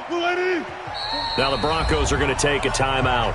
Now the Broncos are going to take a timeout.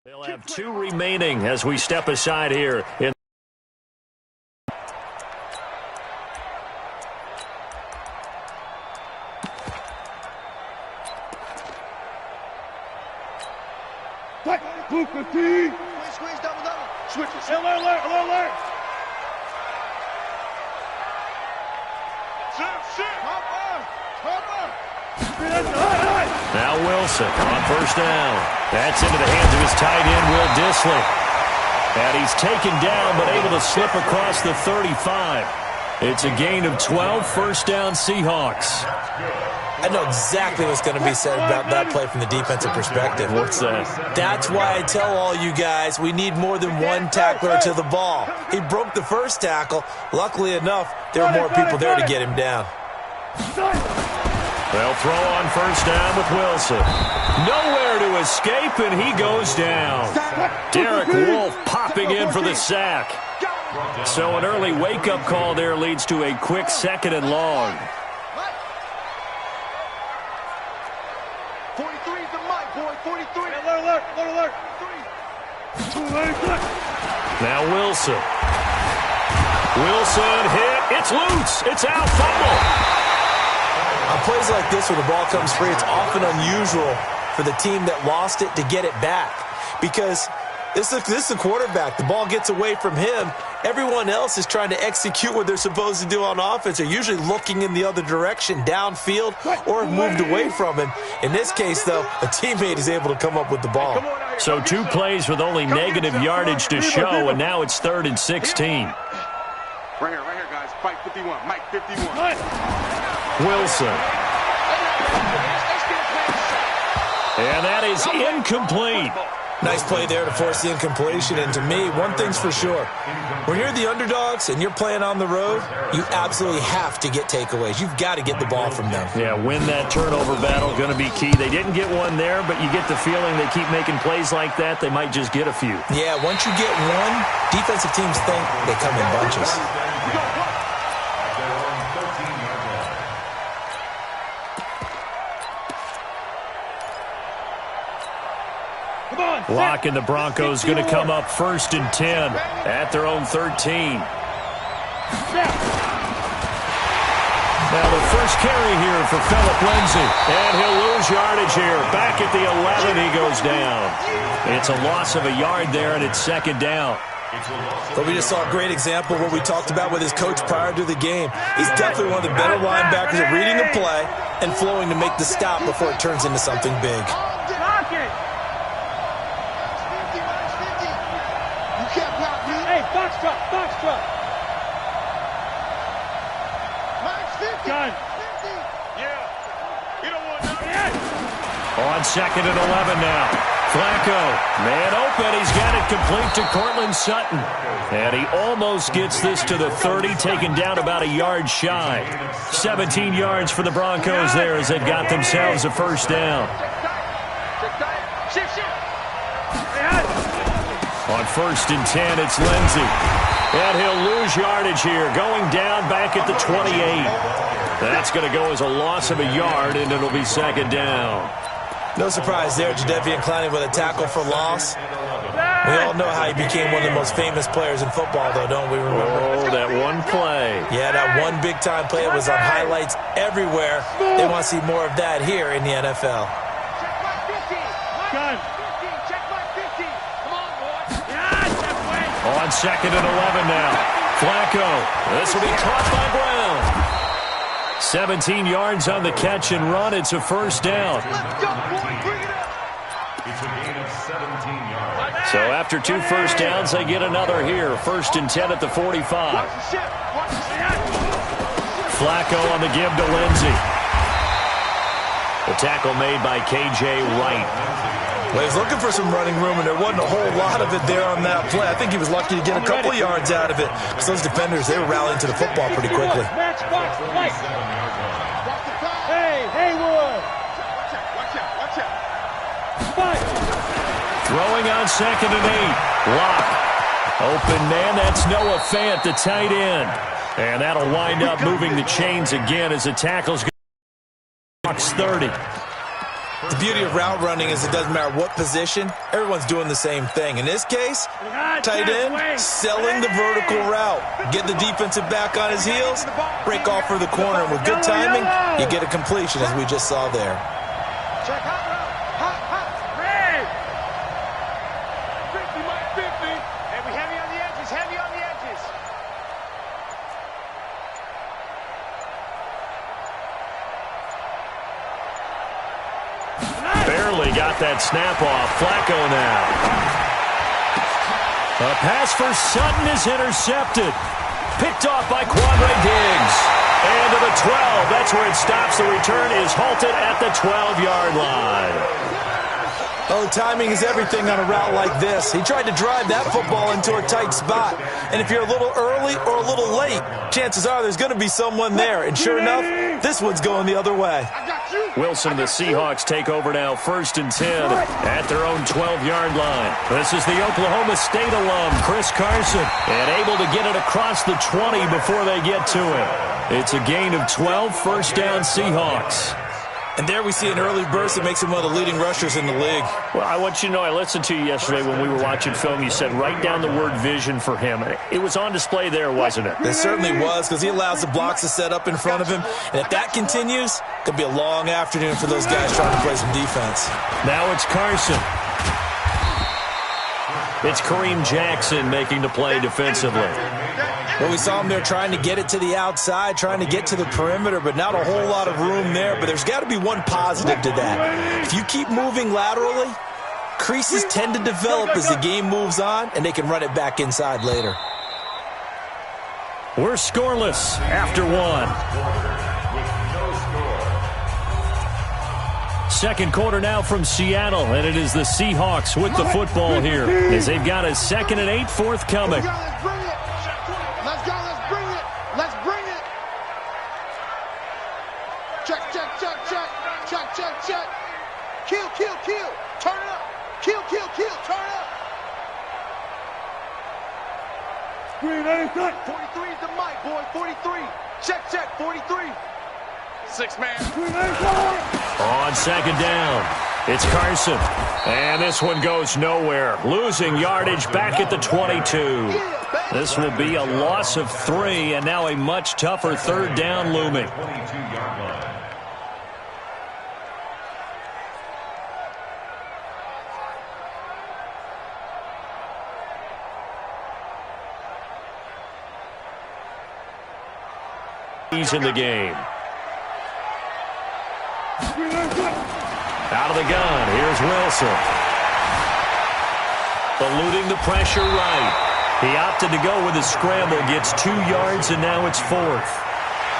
They'll have 2 remaining as we step aside here. Squeeze, double. Switches. Alert. Now Wilson on first down. That's into the hands of his tight end, Will Dissly. And he's taken down but able to slip across the 35. It's a gain of 12, first down Seahawks. I know exactly what's going to be said about that play from the defensive perspective. What's that? That's why I tell all you guys we need more than one tackler to the ball. He broke the first tackle. Luckily enough, there were more people there to get him down. They'll throw on first down with Wilson. Nowhere to escape, and he goes down. Derek Wolfe popping in for the sack. So an early wake-up call there leads to a quick 2nd and long. 43 is the mic, boy. 43. Alert. Now Wilson. Wilson hit. It's loose. It's out. Fumble. On plays like this where the ball comes free, it's often unusual for the team that lost it to get it back. Because this is the quarterback. The ball gets away from him. Everyone else is trying to execute what they're supposed to do on offense. They're usually looking in the other direction, downfield, or have moved away from him. In this case, though, a teammate is able to come up with the ball. So 2 plays with only negative yardage to show, and now it's 3rd and 16. Right here, guys. Fight 51. Mike 51. Wilson. And that is incomplete. Nice play there to force the incompletion. And to me, one thing's for sure. When you're the underdogs and you're playing on the road, you absolutely have to get takeaways. You've got to get the ball from them. Yeah, win that turnover battle, going to be key. They didn't get one there, but you get the feeling they keep making plays like that, they might just get a few. Yeah, once you get one, defensive teams think they come in bunches. Lock and the Broncos going to come up 1st and 10 at their own 13. Now the first carry here for Phillip Lindsay. And he'll lose yardage here. Back at the 11, he goes down. It's a loss of a yard there, and it's 2nd down. But we just saw a great example of what we talked about with his coach prior to the game. He's definitely one of the better linebackers at reading a play and flowing to make the stop before it turns into something big. Box truck. Gun. Yeah. You don't want that. On 2nd and 11 now. Flacco, man open. He's got it complete to Cortland Sutton. And he almost gets this to the 30, taken down about a yard shy. 17 yards for the Broncos there as they've got themselves a first down. On 1st and 10, it's Lindsay. And he'll lose yardage here, going down back at the 28. That's going to go as a loss of a yard, and it'll be 2nd down. No surprise there, Jadeveon Clowney with a tackle for loss. We all know how he became one of the most famous players in football, though, don't we remember? Oh, that one play. Yeah, that one big-time play was on highlights everywhere. They want to see more of that here in the NFL. On 2nd and 11 now. Flacco. This will be caught by Brown. 17 yards on the catch and run. It's a first down. Let's go, boy. Bring it up. It's a gain of 17 yards. So after 2 first downs, they get another here. 1st and 10 at the 45. Watch the ship. Watch the ship. Flacco on the give to Lindsey. The tackle made by K.J. Wright. Well, he was looking for some running room, and there wasn't a whole lot of it there on that play. I think he was lucky to get a couple of yards out of it, because those defenders, they were rallying to the football pretty quickly. Hey, Haywood! Watch out. Throwing on 2nd and 8. Lock. Open man, that's Noah Fant, the tight end. And that'll wind up moving the chains again as the tackle's going to 30. The beauty of route running is it doesn't matter what position, everyone's doing the same thing. In this case, tight end, selling the vertical route. Get the defensive back on his heels, break off for the corner, and with good timing, you get a completion, as we just saw there. Check hot route. Hot. Red. 50, Mike, 50. And we heavy on the edges. Barely got that snap off. Flacco now. A pass for Sutton is intercepted. Picked off by Quandre Diggs. And to the 12. That's where it stops. The return is halted at the 12-yard line. Oh, timing is everything on a route like this. He tried to drive that football into a tight spot. And if you're a little early or a little late, chances are there's going to be someone there. And sure enough, this one's going the other way. Wilson and the Seahawks take over now, 1st and 10 at their own 12-yard line. This is the Oklahoma State alum, Chris Carson, and able to get it across the 20 before they get to it. It's a gain of 12, first down Seahawks. And there we see an early burst that makes him one of the leading rushers in the league. Well, I want you to know, I listened to you yesterday when we were watching film. You said write down the word vision for him. It was on display there, wasn't it? It certainly was, because he allows the blocks to set up in front of him. And if that continues, it could be a long afternoon for those guys trying to play some defense. Now it's Carson. It's Kareem Jackson making the play defensively. Well, we saw him there trying to get it to the outside, trying to get to the perimeter, but not a whole lot of room there. But there's got to be one positive to that. If you keep moving laterally, creases tend to develop as the game moves on, and they can run it back inside later. We're scoreless after one. Second quarter now from Seattle, and it is the Seahawks with the football here as they've got a 2nd and 8 forthcoming. Let's bring it. Let's go. Let's bring it. Let's bring it. Check. Kill. Turn it up. Kill. Turn it up. Green, 83. 43 is the mic, boy. 43. Check. 43. 6-man. Green, 84. On 2nd down, it's Carson. And this one goes nowhere. Losing yardage back at the 22. This will be a loss of 3, and now a much tougher 3rd down looming. He's in the game. Out of the gun, here's Wilson. Eluding the pressure right. He opted to go with a scramble, gets 2 yards, and now it's 4th.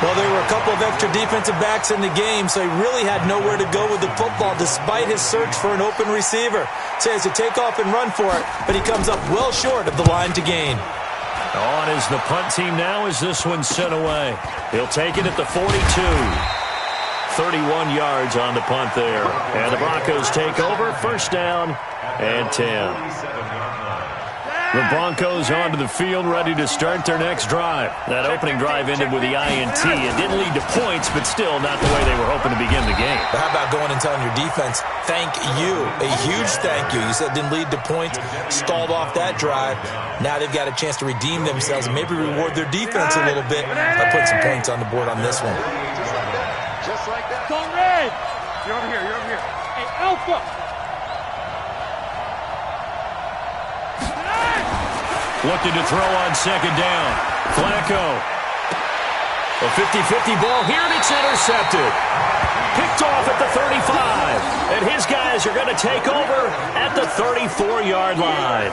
Well, there were a couple of extra defensive backs in the game, so he really had nowhere to go with the football despite his search for an open receiver. So he has to take off and run for it, but he comes up well short of the line to gain. On is the punt team now as this one's sent away. He'll take it at the 42. 31 yards on the punt there. And the Broncos take over, 1st down and 10. The Broncos onto the field, ready to start their next drive. That opening drive ended with the INT. It didn't lead to points, but still not the way they were hoping to begin the game. But how about going and telling your defense, thank you, a huge thank you. You said it didn't lead to points, stalled off that drive. Now they've got a chance to redeem themselves and maybe reward their defense a little bit by putting some points on the board on this one. Just like that. Don't red. You're over here. Hey, Alpha. Looking to throw on 2nd down. Flacco. A 50-50 ball here, and it's intercepted. Picked off at the 35. And his guys are going to take over at the 34-yard line.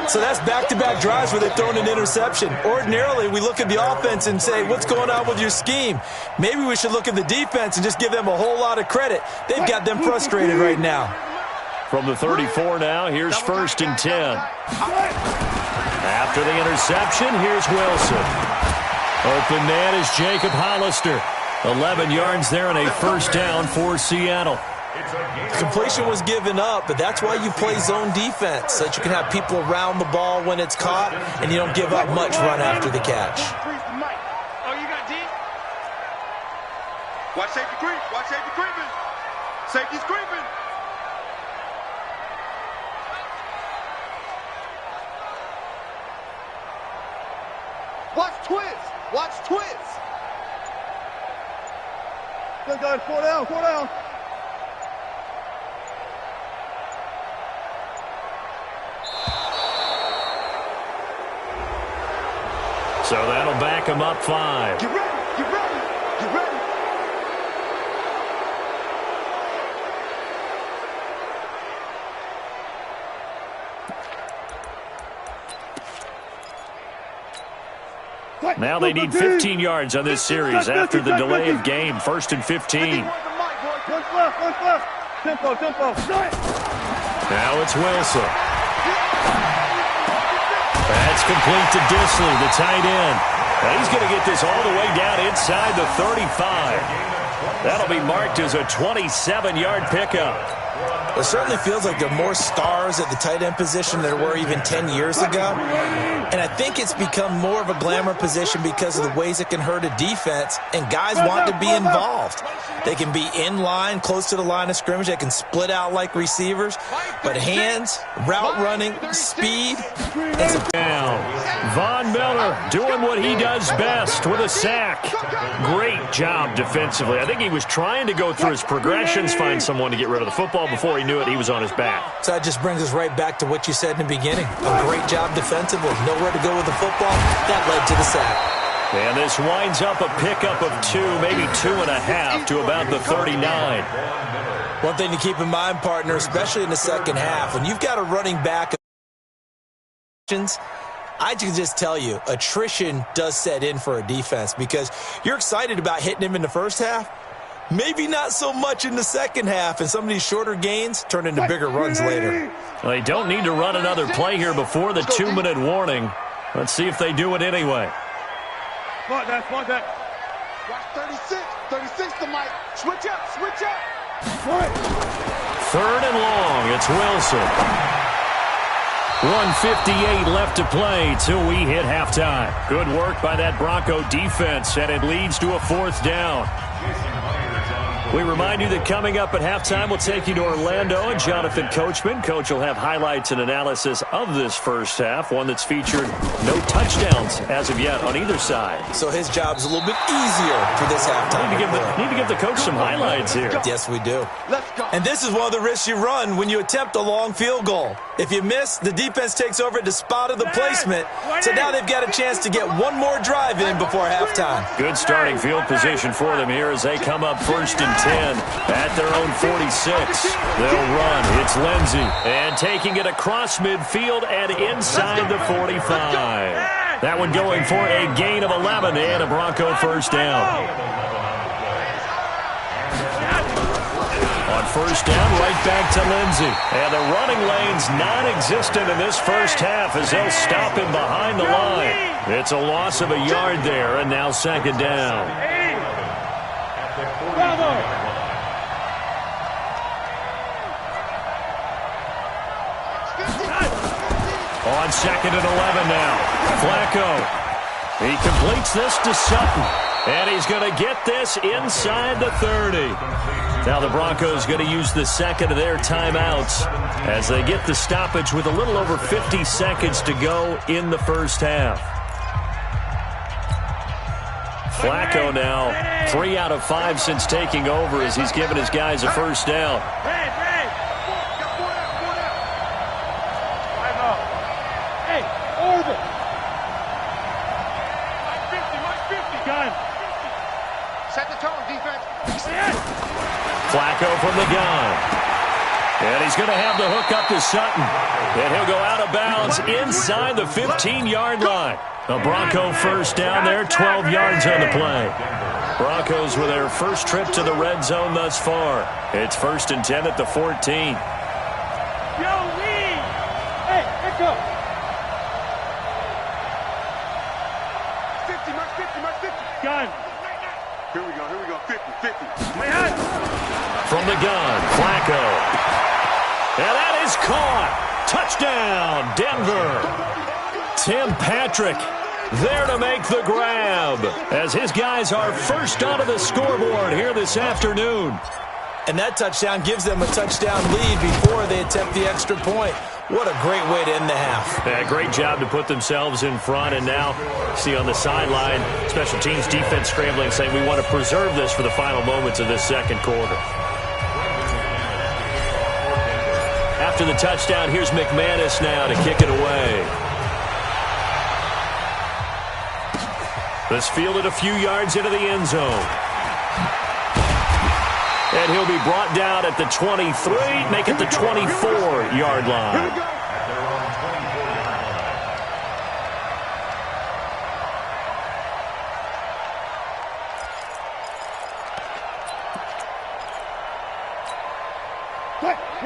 So that's back-to-back drives where they've thrown an interception. Ordinarily, we look at the offense and say, what's going on with your scheme? Maybe we should look at the defense and just give them a whole lot of credit. They've got them frustrated right now. From the 34 now, here's 1st and 10. After the interception, here's Wilson. Open man is Jacob Hollister. 11 yards there and a 1st down for Seattle. Completion was given up, but that's why you play zone defense, so that you can have people around the ball when it's caught, and you don't give up much run after the catch. Oh, you got D? Watch safety creep. Watch safety creeping. Safety's creeping. Watch twins. Watch twins. Good guys, 4 down, 4 down. So that'll back him up 5. Get ready. Get ready. Get ready. Now they need 15 yards on this series after the delay of game. 1st and 15. One left. Tempo. Now it's Wilson. That's complete to Disley, the tight end. And he's going to get this all the way down inside the 35. That'll be marked as a 27-yard pickup. It certainly feels like there are more stars at the tight end position than there were even 10 years ago. And I think it's become more of a glamour position because of the ways it can hurt a defense, and guys want to be involved. They can be in line, close to the line of scrimmage. They can split out like receivers. But hands, route running, speed, and some... Von Miller doing what he does best with a sack. Great job defensively. I think he was trying to go through his progressions, find someone to get rid of the football. Before he knew it, he was on his back. So that just brings us right back to what you said in the beginning. A great job defensively. Nowhere to go with the football. That led to the sack. And this winds up a pickup of 2, maybe 2.5 to about the 39. One thing to keep in mind, partner, especially in the second half, when you've got a running back, I can just tell you, attrition does set in for a defense because you're excited about hitting him in the first half. Maybe not so much in the second half, and some of these shorter gains turn into bigger runs later. Well, they don't need to run another play here before the 2-minute warning. Let's see if they do it anyway. Watch that. Watch 36. 36 to Mike. Switch up. 3rd and long. It's Wilson. 1:58 left to play till we hit halftime. Good work by that Bronco defense, and it leads to a 4th down. We remind you that coming up at halftime, we'll take you to Orlando and Jonathan Coachman. Coach will have highlights and analysis of this first half, one that's featured no touchdowns as of yet on either side. So his job's a little bit easier for this halftime. Need to give the coach some highlights here. Yes, we do. Let's go. And this is one of the risks you run when you attempt a long field goal. If you miss, the defense takes over at the spot of the placement. So now they've got a chance to get one more drive in before halftime. Good starting field position for them here as they come up 1st and 10 at their own 46. They'll run. It's Lindsey. And taking it across midfield and inside the 45. That one going for a gain of 11 and a Bronco 1st down. On 1st down, right back to Lindsey. And the running lane's non-existent in this first half as they'll stop him behind the line. It's a loss of a yard there, and now 2nd down. On 2nd and 11 now. Flacco. He completes this to Sutton. And he's going to get this inside the 30. Now the Broncos going to use the second of their timeouts as they get the stoppage with a little over 50 seconds to go in the first half. Flacco now 3 out of 5 since taking over as he's given his guys a 1st down. Set the tone, defense. Flacco from the gun. And he's going to have the hook up to Sutton. And he'll go out of bounds inside the 15-yard line. A Bronco first down there, 12 yards on the play. Broncos with their first trip to the red zone thus far. It's 1st and 10 at the 14. Yo, lead! Hey, let's go! 50, mark 50, mark 50. Gun! Here we go, 50, 50. My hat! From the gun, Flacco. And that is caught. Touchdown, Denver. Tim Patrick there to make the grab as his guys are first onto the scoreboard here this afternoon. And that touchdown gives them a touchdown lead before they attempt the extra point. What a great way to end the half. Yeah, great job to put themselves in front. And now, see on the sideline, special teams defense scrambling, saying we want to preserve this for the final moments of this second quarter. After the touchdown, here's McManus now to kick it away. This fielded a few yards into the end zone. And he'll be brought down at the 23, make it the 24-yard line.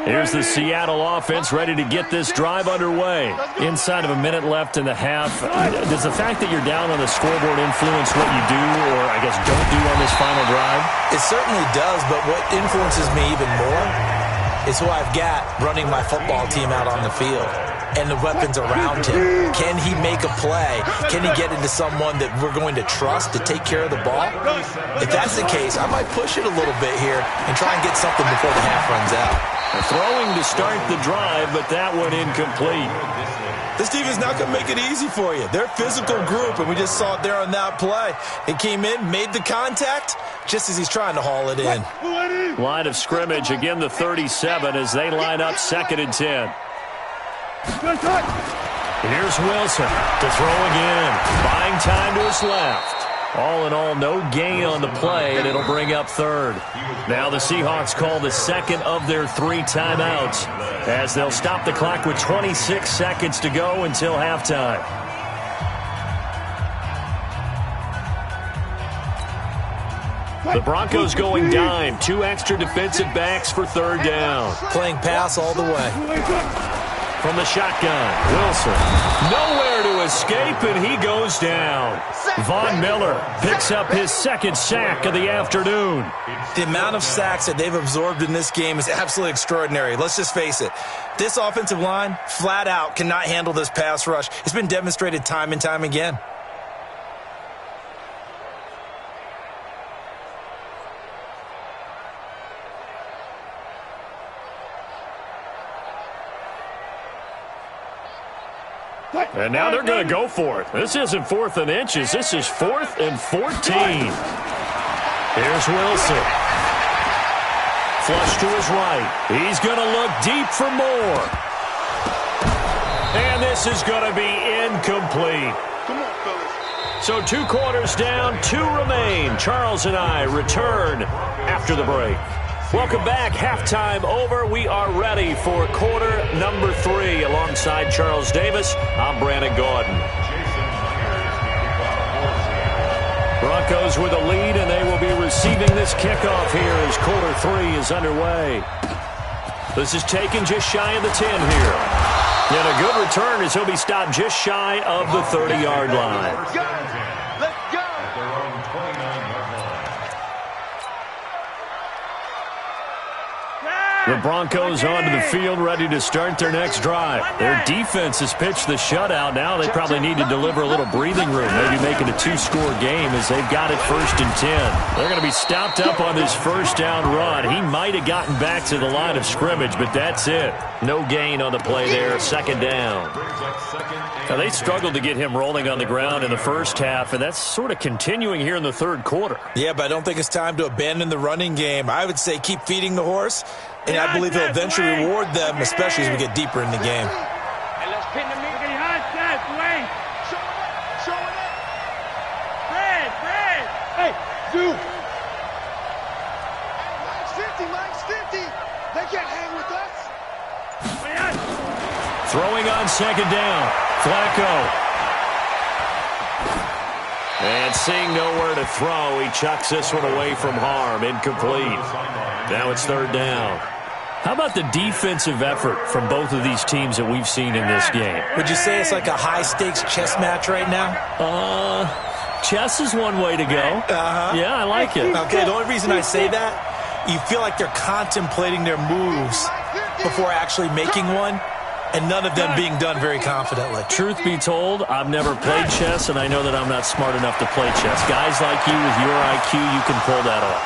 Here's the Seattle offense ready to get this drive underway. Inside of a minute left in the half, does the fact that you're down on the scoreboard influence what you do or, I guess, don't do on this final drive? It certainly does, but what influences me even more is who I've got running my football team out on the field and the weapons around him. Can he make a play? Can he get into someone that we're going to trust to take care of the ball? If that's the case, I might push it a little bit here and try and get something before the half runs out. Throwing to start the drive, but that one incomplete. This team is not going to make it easy for you. They're a physical group, and we just saw it there on that play. It came in, made the contact, just as he's trying to haul it in. Line of scrimmage, again the 37 as they line up 2nd and 10. Here's Wilson to throw again. Buying time to his left. All in all, no gain on the play, and it'll bring up 3rd. Now the Seahawks call the second of their 3 timeouts as they'll stop the clock with 26 seconds to go until halftime. The Broncos going dime. 2 extra defensive backs for 3rd down. Playing pass all the way. From the shotgun, Wilson. Nowhere to escape, and he goes down. Von Miller picks up his 2nd sack of the afternoon. The amount of sacks that they've absorbed in this game is absolutely extraordinary. Let's just face it. This offensive line, flat out, cannot handle this pass rush. It's been demonstrated time and time again. And now they're going to go for it. This isn't 4th and inches. This is 4th and 14. Here's Wilson. Flush to his right. He's going to look deep for more. And this is going to be incomplete. Come on, fellas. So 2 quarters down, 2 remain. Charles and I return after the break. Welcome back. Halftime over. We are ready for quarter number 3. Alongside Charles Davis, I'm Brandon Gordon. Broncos with a lead, and they will be receiving this kickoff here as quarter 3 is underway. This is taken just shy of the 10 here. And a good return as he'll be stopped just shy of the 30-yard line. Let's go. The Broncos onto the field ready to start their next drive. Their defense has pitched the shutout. Now they probably need to deliver a little breathing room, maybe make it a 2-score game as they've got it 1st and 10. They're going to be stopped up on this 1st down run. He might have gotten back to the line of scrimmage, but that's it. No gain on the play there, 2nd down. Now they struggled to get him rolling on the ground in the first half, and that's sort of continuing here in the 3rd quarter. Yeah, but I don't think it's time to abandon the running game. I would say keep feeding the horse. And I believe he'll eventually reward them, especially as we get deeper in the game. And let's pin the meat. Wayne. Show it up. Fred. Hey, dude. Throwing on second down. Flacco. And seeing nowhere to throw, he chucks this one away from harm. Incomplete. Now it's third down. How about the defensive effort from both of these teams that we've seen in this game? Would you say it's like a high-stakes chess match right now? Chess is one way to go. Yeah, I like it. Okay, the only reason I say that, you feel like they're contemplating their moves before actually making one, and none of them being done very confidently. Truth be told, I've never played chess, and I know that I'm not smart enough to play chess. Guys like you with your IQ, you can pull that off.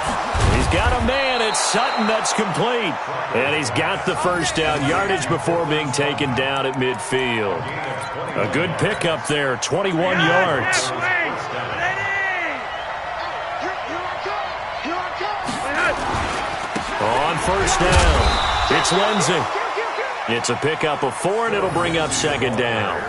He's got a man. It's Sutton. That's complete. And he's got the first down yardage before being taken down at midfield. A good pickup there, 21 yards. On first down, it's Lindsey. It's a pickup of 4, and it'll bring up second down.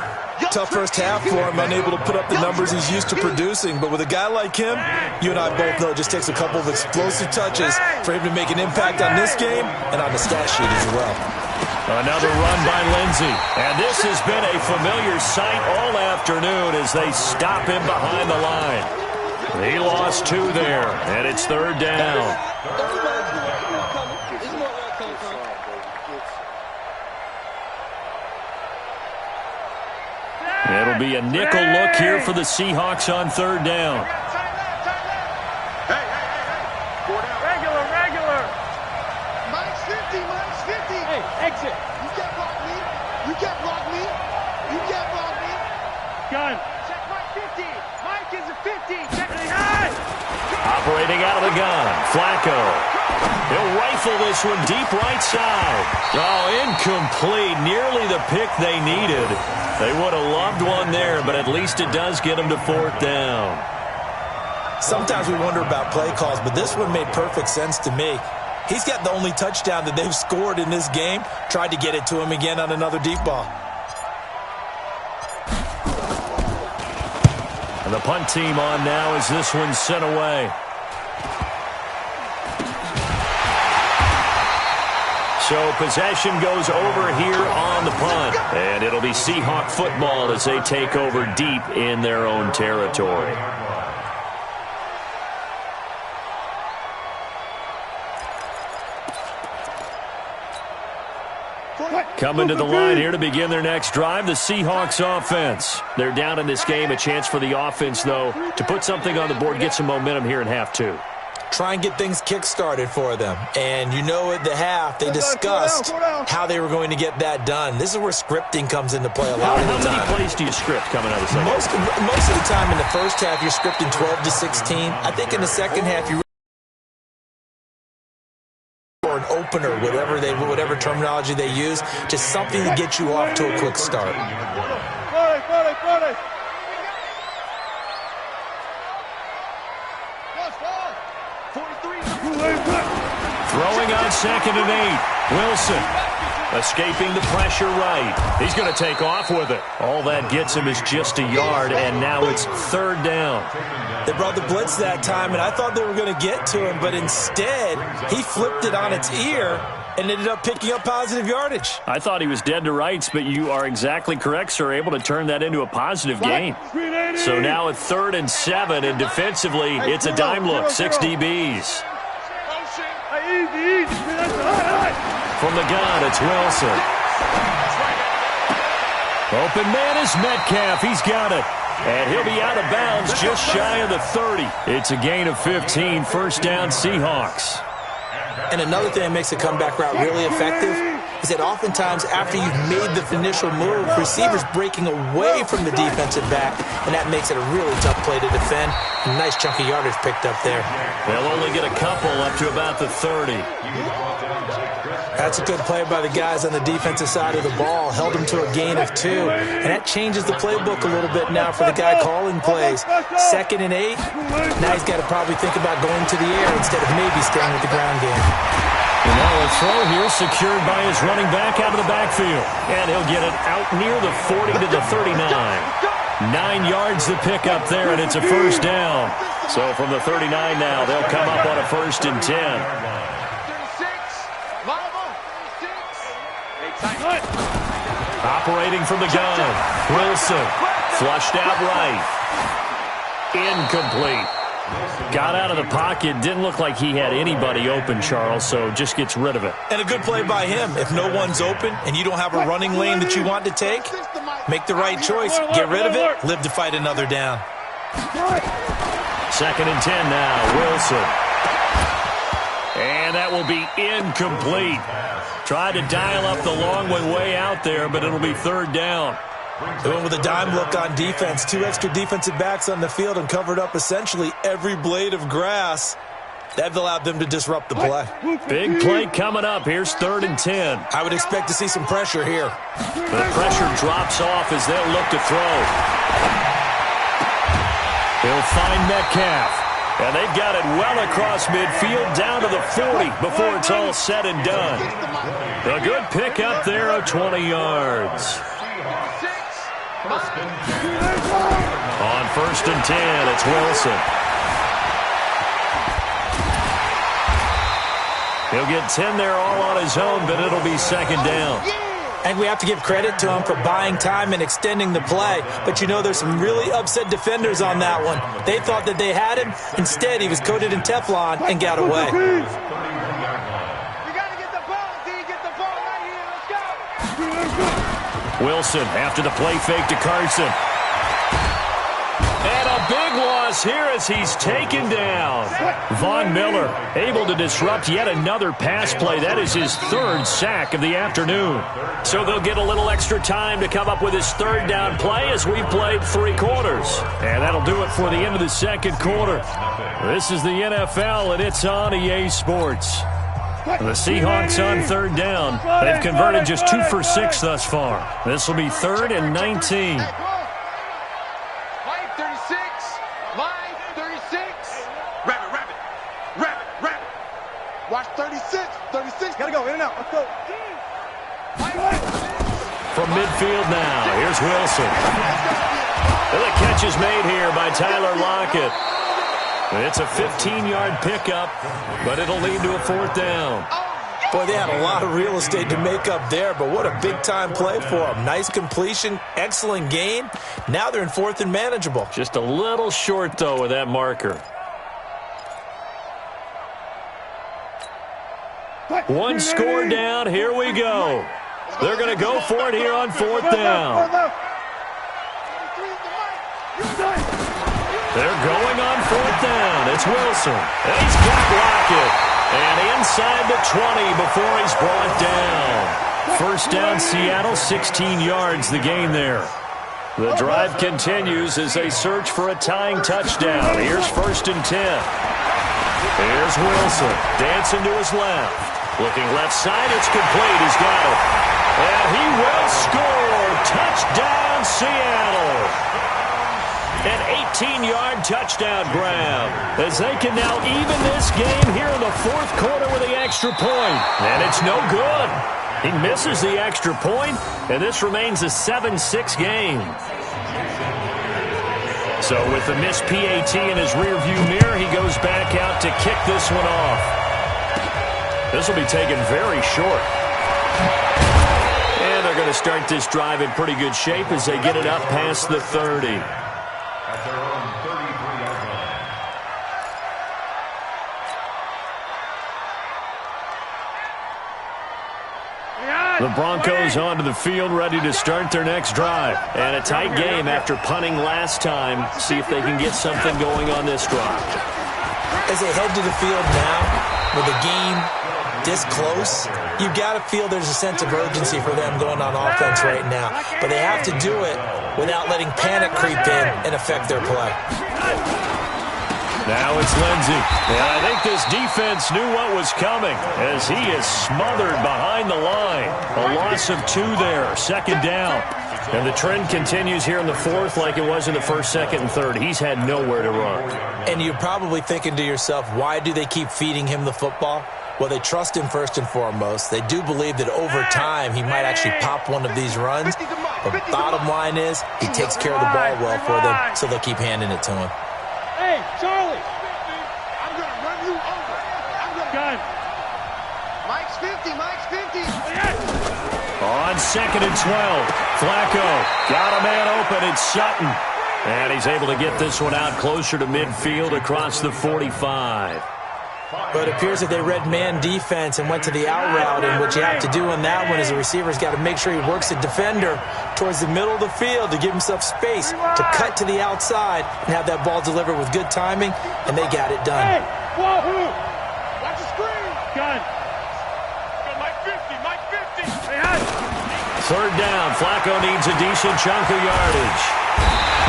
Tough first half for him, unable to put up the numbers he's used to producing. But with a guy like him, you and I both know it just takes a couple of explosive touches for him to make an impact on this game and on the stat sheet as well. Another run by Lindsey. And this has been a familiar sight all afternoon as they stop him behind the line. He lost 2 there, and it's third down. It'll be a nickel look here for the Seahawks on third down. Regular. Minus 50. Hey, exit. You can't block me. You can't block me. You can't block me. Gun. Check Mike 50. Mike is a 50. Check the high. Operating out of the gun, Flacco. He'll rifle this one deep right side. Oh, incomplete. Nearly the pick they needed. They would have loved one there, but at least it does get them to fourth down. Sometimes we wonder about play calls, but this one made perfect sense to me. He's got the only touchdown that they've scored in this game. Tried to get it to him again on another deep ball. And the punt team on now as this one's sent away. So possession goes over here on the punt. And it'll be Seahawk football as they take over deep in their own territory. Coming to the line here to begin their next drive, the Seahawks offense. They're down in this game. A chance for the offense, though, to put something on the board, get some momentum here in half 2. Try and get things kick-started for them. And you know at the half, they discussed how they were going to get that done. This is where scripting comes into play a lot of the time. How many plays do you script coming out of the second? Most of the time in the first half, you're scripting 12 to 16. I think in the second half, you or an opener, whatever terminology they use, just something to get you off to a quick start. Throwing on second and 8. Wilson escaping the pressure right. He's going to take off with it. All that gets him is just a yard, and now it's third down. They brought the blitz that time, and I thought they were going to get to him, but instead he flipped it on its ear and ended up picking up positive yardage. I thought he was dead to rights, but you are exactly correct, sir, able to turn that into a positive gain. So now at 3rd and 7, and defensively, it's a dime look, 6 DBs. From the gun, it's Wilson. Open man is Metcalf. He's got it. And he'll be out of bounds just shy of the 30. It's a gain of 15, first down Seahawks. And another thing that makes the comeback route really effective is that oftentimes after you've made the initial move, receivers breaking away from the defensive back, and that makes it a really tough play to defend. A nice chunk of yardage picked up there. They'll only get a couple up to about the 30. That's a good play by the guys on the defensive side of the ball. Held them to a gain of 2. And that changes the playbook a little bit now for the guy calling plays. 2nd and 8. Now he's got to probably think about going to the air instead of maybe staying with the ground game. And now a throw here secured by his running back out of the backfield. And he'll get it out near the 40 to the 39. 9 yards to pick up there, and it's a first down. So from the 39 now, they'll come up on a 1st and 10. Operating from the gun. Wilson. Flushed out right. Incomplete. Got out of the pocket. Didn't look like he had anybody open, Charles, so just gets rid of it. And a good play by him. If no one's open and you don't have a running lane that you want to take, make the right choice. Get rid of it. Live to fight another down. 2nd and 10 now. Wilson. And that will be incomplete. Tried to dial up the long one way out there, but it'll be 3rd down. They went with a dime look on defense. 2 extra defensive backs on the field and covered up essentially every blade of grass. That allowed them to disrupt the play. Big play coming up. Here's 3rd and 10. I would expect to see some pressure here. The pressure drops off as they'll look to throw. He'll find Metcalf. And they've got it well across midfield down to the 40 before it's all said and done. A good pickup there of 20 yards. On 1st and 10, it's Wilson. He'll get 10 there all on his own, but it'll be 2nd down. And we have to give credit to him for buying time and extending the play. But you know, there's some really upset defenders on that one. They thought that they had him. Instead, he was coated in Teflon and got away. You got to get the ball, D. Get the ball right here. Let's go. Wilson after the play fake to Carson. And a big loss here as he's taken down. Von Miller able to disrupt yet another pass play. That is his 3rd sack of the afternoon. So they'll get a little extra time to come up with his 3rd down play as we've played 3 quarters. And that'll do it for the end of the 2nd quarter. This is the NFL, and it's on EA Sports. The Seahawks on 3rd down. They've converted just 2 for 6 thus far. This will be 3rd and 19. Watch 36. 36. Gotta go in and out. Let's go. From midfield now, here's Wilson. And the catch is made here by Tyler Lockett. It's a 15-yard pickup, but it'll lead to a 4th down. Boy, they had a lot of real estate to make up there, but what a big-time play for them. Nice completion, excellent gain. Now they're in 4th and manageable. Just a little short, though, with that marker. One score down. Here we go. They're going to go for it here on 4th down. They're going on 4th down. It's Wilson. And he's got Lockett. And inside the 20 before he's brought down. 1st down, Seattle, 16 yards the gain there. The drive continues as they search for a tying touchdown. Here's 1st and 10. Here's Wilson. Dancing to his left. Looking left side, it's complete. He's got it. And he will score. Touchdown, Seattle. An 18-yard touchdown grab as they can now even this game here in the 4th quarter with the extra point. And it's no good. He misses the extra point, and this remains a 7-6 game. So with the missed PAT in his rearview mirror, he goes back out to kick this one off. This will be taken very short. And they're going to start this drive in pretty good shape as they get it up past the 30. At their own 33-yard line. The Broncos onto the field, ready to start their next drive. And a tight game after punting last time. See if they can get something going on this drive. As they head to the field now, with the game this close, you got to feel there's a sense of urgency for them going on offense right now. But they have to do it without letting panic creep in and affect their play. Now it's Lindsey. And I think this defense knew what was coming as he is smothered behind the line. A loss of 2 there, 2nd down. And the trend continues here in the 4th like it was in the 1st, 2nd, and 3rd. He's had nowhere to run. And you're probably thinking to yourself, why do they keep feeding him the football? Well, they trust him first and foremost. They do believe that over time he might actually pop one of these runs. But bottom line is he takes care of the ball well for them, so they'll keep handing it to him. Hey, Charlie. I'm going to run you over. I'm going to... Gun. Mike's 50. Mike's 50. On 2nd and 12, Flacco got a man open. It's Sutton. And he's able to get this one out closer to midfield across the 45. But it appears that they read man defense and went to the out route, and what you have to do on that one is the receiver's got to make sure he works the defender towards the middle of the field to give himself space to cut to the outside and have that ball delivered with good timing, and they got it done. Hey, whoa, watch the screen. Gun. Mike 50, Mike 50. Hey, 3rd down. Flacco needs a decent chunk of yardage.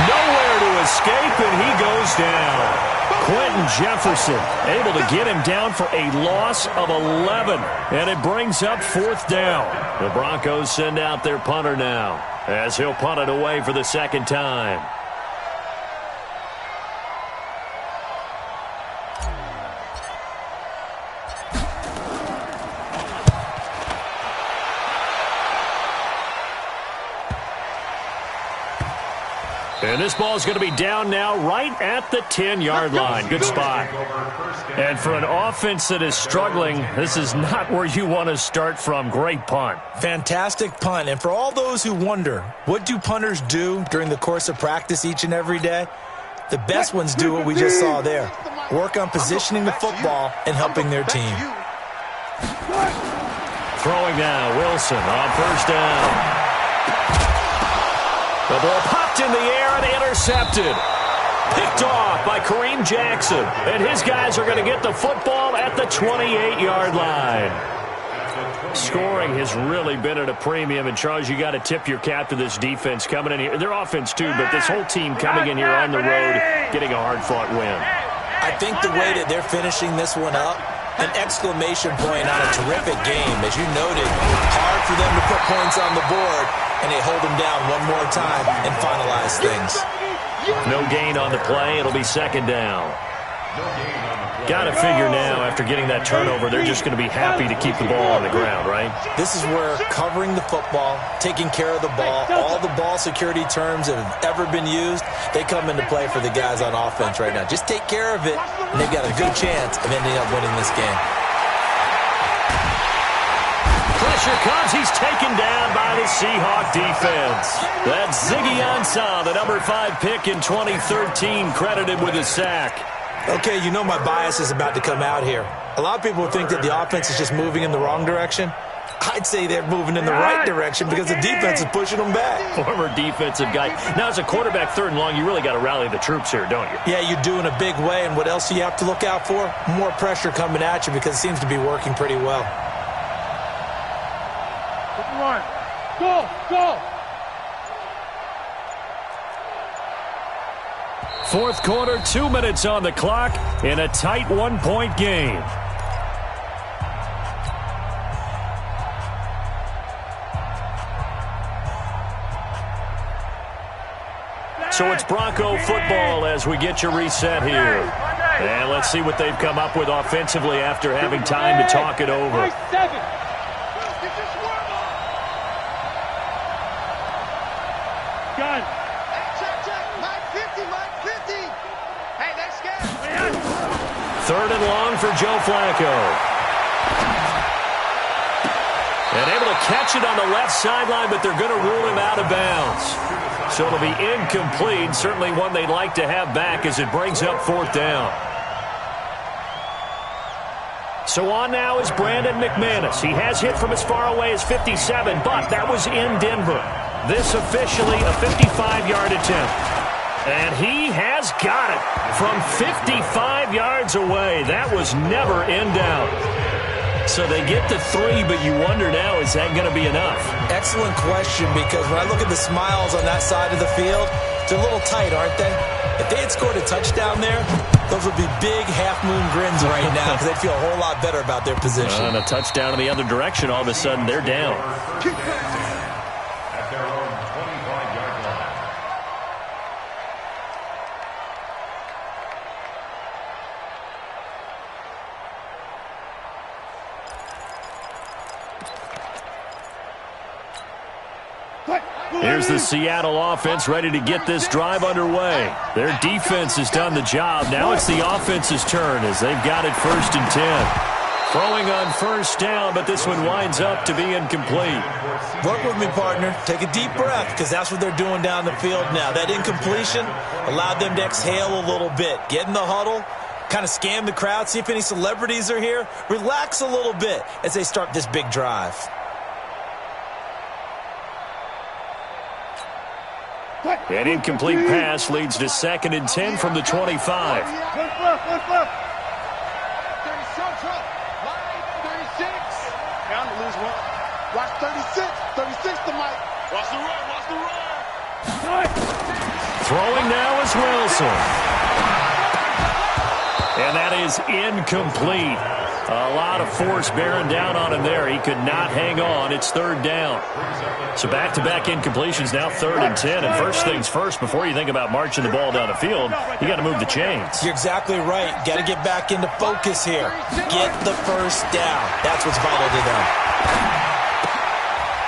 Nowhere to escape, and he goes down. Quentin Jefferson able to get him down for a loss of 11, and it brings up 4th down. The Broncos send out their punter now as he'll punt it away for the 2nd time. And this ball is going to be down now right at the 10-yard line. Good spot. And for an offense that is struggling, this is not where you want to start from. Great punt. Fantastic punt. And for all those who wonder, what do punters do during the course of practice each and every day? The best ones do what we just saw there. Work on positioning the football and helping their team. Throwing now, Wilson on 1st down. The ball popped in the air and intercepted. Picked off by Kareem Jackson. And his guys are going to get the football at the 28-yard line. Scoring has really been at a premium. And, Charles, you got to tip your cap to this defense coming in here. Their offense, too, but this whole team coming in here on the road, getting a hard-fought win. I think the way that they're finishing this one up, an exclamation point on a terrific game. As you noted, hard for them to put points on the board, and they hold them down one more time and finalize things. No gain on the play. It'll be 2nd down. Got to figure now, after getting that turnover, they're just going to be happy to keep the ball on the ground, right? This is where covering the football, taking care of the ball, all the ball security terms that have ever been used, they come into play for the guys on offense right now. Just take care of it, and they've got a good chance of ending up winning this game. Pressure comes. He's taken down by the Seahawk defense. That's Ziggy Ansah, the number 5 pick in 2013, credited with a sack. Okay, you know my bias is about to come out here. A lot of people think that the offense is just moving in the wrong direction. I'd say they're moving in the right direction because the defense is pushing them back. Former defensive guy. Now, as a quarterback 3rd and long, you really got to rally the troops here, don't you? Yeah, you do in a big way. And what else do you have to look out for? More pressure coming at you because it seems to be working pretty well. Go! 4th quarter, 2 minutes on the clock in a tight 1-point game. So it's Bronco football as we get you reset here. And let's see what they've come up with offensively after having time to talk it over. Gun. Hey, next guy. 3rd and long for Joe Flacco. And able to catch it on the left sideline, but they're going to rule him out of bounds. So it'll be incomplete, certainly one they'd like to have back as it brings up 4th down. So on now is Brandon McManus. He has hit from as far away as 57, but that was in Denver. This officially a 55-yard attempt. And he has got it from 55 yards away. That was never in doubt. So they get to 3, but you wonder now, is that going to be enough? Excellent question, because when I look at the smiles on that side of the field, they're a little tight, aren't they? If they had scored a touchdown there, those would be big half-moon grins right now because they'd feel a whole lot better about their position. And a touchdown in the other direction, all of a sudden they're down. At their own 25-yard line. Here's the Seattle offense ready to get this drive underway. Their defense has done the job. Now it's the offense's turn as they've got it 1st and 10. Throwing on first down, but this one winds up to be incomplete. Work with me, partner. Take a deep breath, because that's what they're doing down the field now. That incompletion allowed them to exhale a little bit. Get in the huddle, kind of scan the crowd, see if any celebrities are here. Relax a little bit as they start this big drive. An incomplete pass leads to 2nd and 10 from the 25. Watch 36. 36 to Mike. Watch the run. Watch the run. Throwing now is Wilson. And that is incomplete. A lot of force bearing down on him there. He could not hang on. It's 3rd down. So back-to-back incompletions, now 3rd and 10. And first things first, before you think about marching the ball down the field, you got to move the chains. You're exactly right. Got to get back into focus here. Get the first down. That's what's vital to them.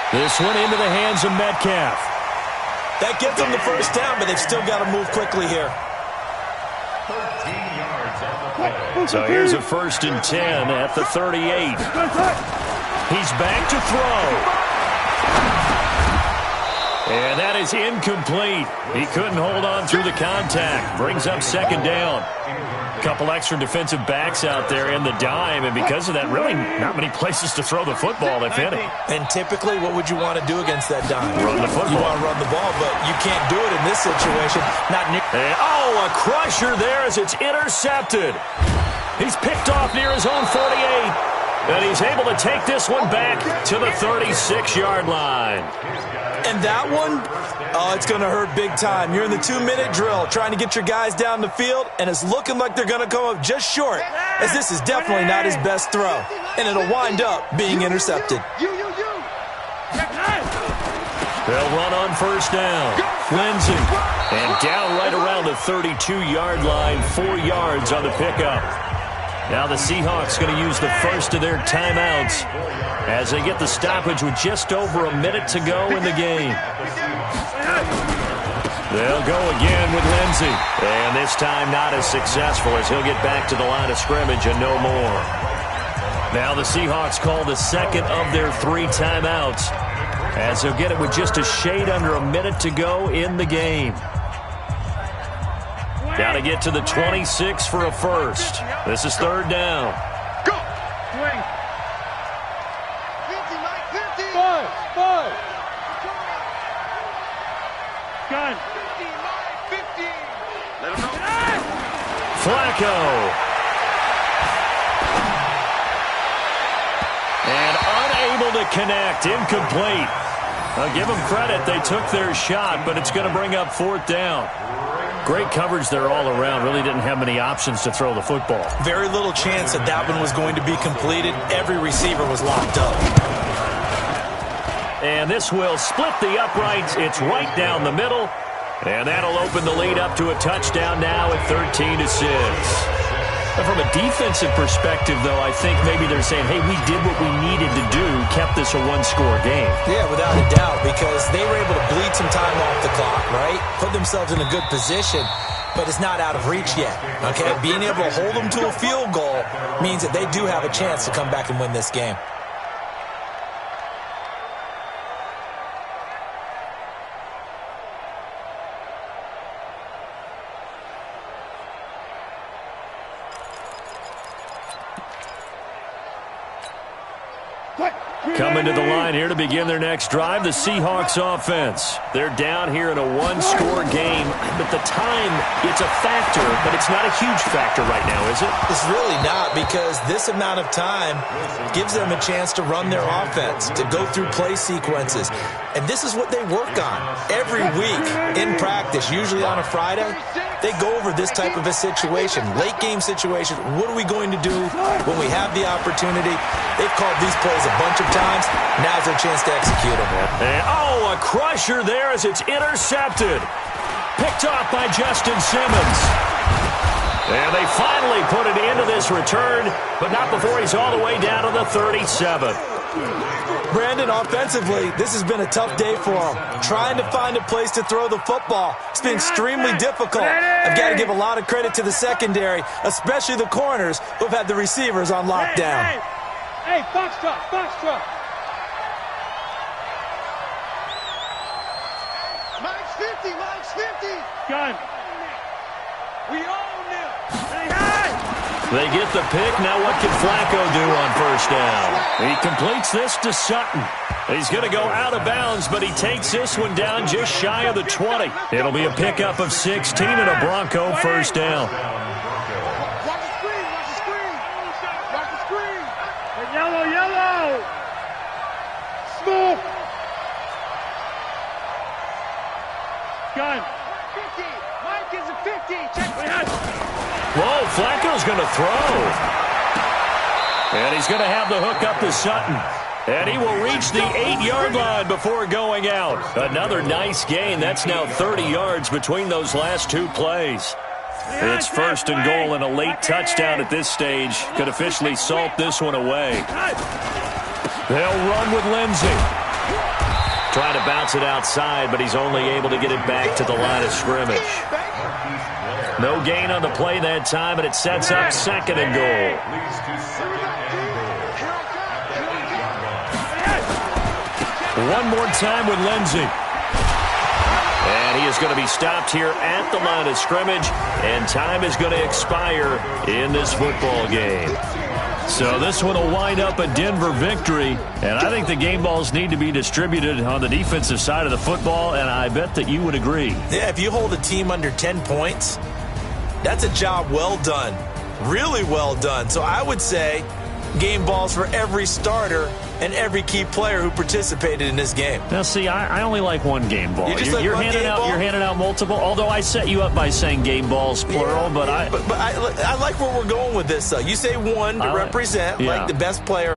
This one into the hands of Metcalf. That gets them the first down, but they've still got to move quickly here. 13 yards on the play. So here's a 1st and 10 at the 38. He's back to throw. And that is incomplete. He couldn't hold on through the contact. Brings up 2nd down. Couple extra defensive backs out there in the dime, and because of that, really not many places to throw the football, if any. And typically, what would you want to do against that dime? Run the football. You want to run the ball, but you can't do it in this situation. Not near. And, a crusher there as it's intercepted. He's picked off near his own 48, and he's able to take this one back to the 36-yard line. And that one, it's going to hurt big time. You're in the 2-minute drill trying to get your guys down the field, and it's looking like they're going to come up just short, as this is definitely not his best throw, and it'll wind up being intercepted. They'll run on first down. Lindsey, and down right around the 32-yard line, 4 yards on the pickup. Now the Seahawks going to use the first of their timeouts as they get the stoppage with just over a minute to go in the game. They'll go again with Lindsey. And this time not as successful as he'll get back to the line of scrimmage and no more. Now the Seahawks call the second of their 3 timeouts as they'll get it with just a shade under a minute to go in the game. Got to get to the 26 for a first. This is 3rd down. Go. Swing. 50, Mike, 50. 5. Gun. 50, Mike, 50. Let him know. Flacco. And unable to connect. Incomplete. I'll give them credit. They took their shot, but it's going to bring up 4th down. Great coverage there all around. Really didn't have many options to throw the football. Very little chance that that one was going to be completed. Every receiver was locked up. And this will split the uprights. It's right down the middle. And that'll open the lead up to a touchdown now at 13-6. From a defensive perspective, though, I think maybe they're saying, hey, we did what we needed to do, kept this a 1-score game. Yeah, without a doubt, because they were able to bleed some time off the clock, right? Put themselves in a good position, but it's not out of reach yet, okay? Being able to hold them to a field goal means that they do have a chance to come back and win this game. Coming to the line here to begin their next drive, the Seahawks offense. They're down here in a 1-score game, but the time, it's a factor, but it's not a huge factor right now, is it? It's really not, because this amount of time gives them a chance to run their offense, to go through play sequences. And this is what they work on every week in practice, usually on a Friday. They go over this type of a situation, late game situation. What are we going to do when we have the opportunity? They've called these plays a bunch of times. Now's their chance to execute them. And, a crusher there as it's intercepted. Picked off by Justin Simmons. And they finally put it into this return, but not before he's all the way down to the 37. Brandon, offensively, this has been a tough day for him. Trying to find a place to throw the football. It's been extremely difficult. I've got to give a lot of credit to the secondary, especially the corners who have had the receivers on lockdown. Hey, foxtrot. Mike's 50. Gun. We own them. They get the pick. Now what can Flacco do on first down? He completes this to Sutton. He's going to go out of bounds, but he takes this one down just shy of the 20. It'll be a pickup of 16 and a Bronco first down. Watch the screen. Yellow. Smoke. Gun. 50. Mike is a 50. Check. Whoa, Flacco's going to throw. And he's going to have the hook up to Sutton. And he will reach the 8-yard line before going out. Another nice gain. That's now 30 yards between those last two plays. It's first and goal and a late touchdown at this stage could officially salt this one away. They'll run with Lindsey. Trying to bounce it outside, but he's only able to get it back to the line of scrimmage. No gain on the play that time, and it sets up second and goal. One more time with Lindsey. And he is going to be stopped here at the line of scrimmage, and time is going to expire in this football game. So this one will wind up a Denver victory, and I think the game balls need to be distributed on the defensive side of the football, and I bet that you would agree. Yeah, if you hold a team under 10 points, that's a job well done, really well done. So I would say game balls for every starter and every key player who participated in this game. Now, see, I only like one game ball. You're handing out multiple. Although I set you up by saying game balls plural, but I like where we're going with this. You say one to represent like the best player.